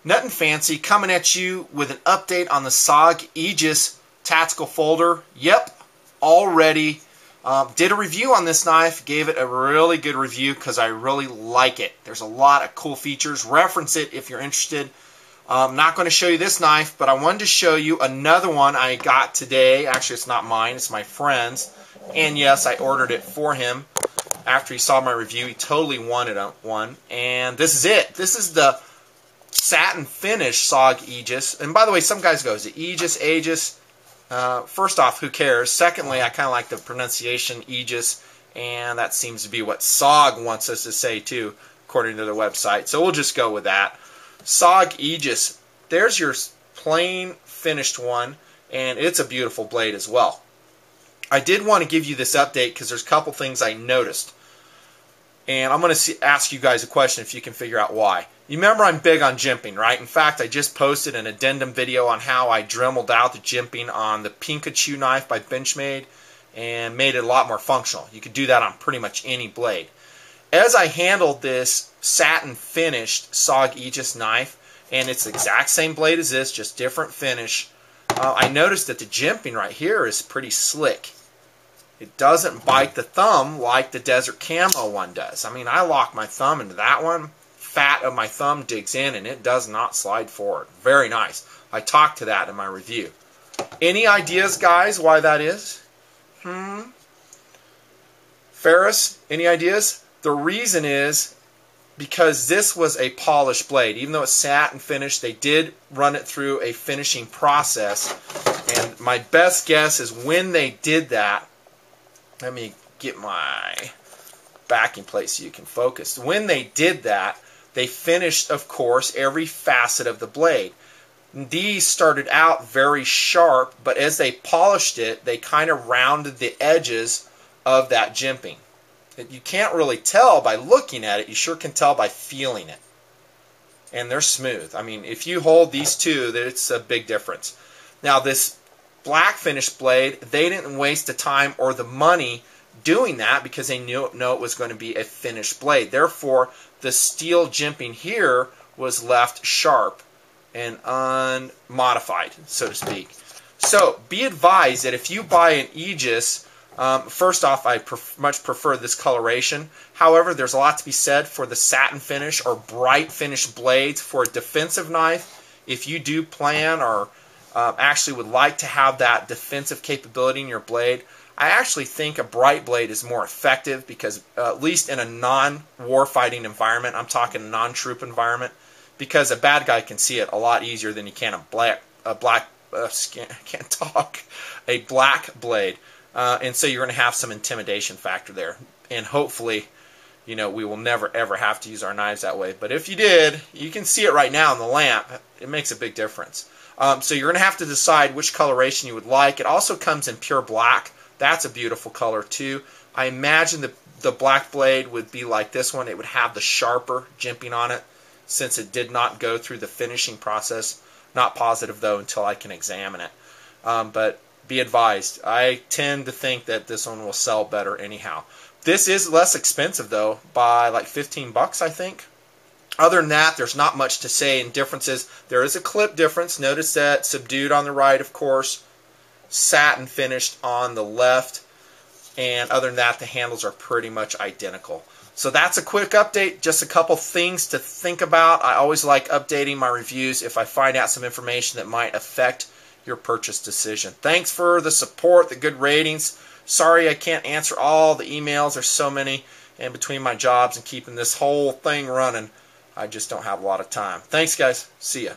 Nutnfancy coming at you with an update on the SOG Aegis tactical folder. Yep, already did a review on this knife. Gave it a really good review because I really like it. There's a lot of cool features. Reference it if you're interested. I'm not going to show you this knife, but I wanted to show you another one I got today. Actually, it's not mine. It's my friend's. And yes, I ordered it for him. After he saw my review, he totally wanted one. And this is it. This is the satin finish SOG Aegis. And by the way, some guys go, is it Aegis, Aegis? First off, who cares? Secondly, I kind of like the pronunciation Aegis, and that seems to be what SOG wants us to say too, according to their website. So we'll just go with that. SOG Aegis. There's your plain finished one, and it's a beautiful blade as well. I did want to give you this update because there's a couple things I noticed. And I'm going to ask you guys a question if you can figure out why. You remember I'm big on jimping, right? In fact, I just posted an addendum video on how I dremeled out the jimping on the Pikachu knife by Benchmade and made it a lot more functional. You could do that on pretty much any blade. As I handled this satin finished SOG Aegis knife, and it's the exact same blade as this, just different finish, I noticed that the jimping right here is pretty slick. It doesn't bite the thumb like the Desert Camo one does. I mean, I lock my thumb into that one, fat of my thumb digs in, and it does not slide forward. Very nice. I talked to that in my review. Any ideas, guys, why that is? Ferris, any ideas? The reason is because this was a polished blade. Even though it's satin finished, they did run it through a finishing process. And my best guess is when they did that, let me get my backing plate so you can focus. When they did that, they finished, of course, every facet of the blade. These started out very sharp, but as they polished it, they kind of rounded the edges of that jimping. You can't really tell by looking at it. You sure can tell by feeling it. And they're smooth. I mean, if you hold these two, it's a big difference. Now, this black finished blade, they didn't waste the time or the money doing that because they knew it was going to be a finished blade. Therefore, the steel jimping here was left sharp and unmodified, so to speak. So, be advised that if you buy an Aegis, first off, I much prefer this coloration. However, there's a lot to be said for the satin finish or bright finish blades for a defensive knife. If you do plan or actually would like to have that defensive capability in your blade, I actually think a bright blade is more effective because at least in a non-war fighting environment, I'm talking a non-troop environment, because a bad guy can see it a lot easier than you can a black blade. And so you're going to have some intimidation factor there. And hopefully, we will never ever have to use our knives that way. But if you did, you can see it right now in the lamp. It makes a big difference. So you're going to have to decide which coloration you would like. It also comes in pure black. That's a beautiful color too. I imagine the black blade would be like this one. It would have the sharper jimping on it since it did not go through the finishing process. Not positive though until I can examine it. But be advised, I tend to think that this one will sell better anyhow. This is less expensive though, by like 15 bucks I think. Other than that, there's not much to say in differences. There is a clip difference. Notice that subdued on the right, of course, satin finished on the left, and other than that, the handles are pretty much identical. So that's a quick update, just a couple things to think about. I always like updating my reviews if I find out some information that might affect your purchase decision. Thanks for the support, the good ratings. Sorry I can't answer all the emails. There's so many, and between my jobs and keeping this whole thing running, I just don't have a lot of time. Thanks, guys. See ya.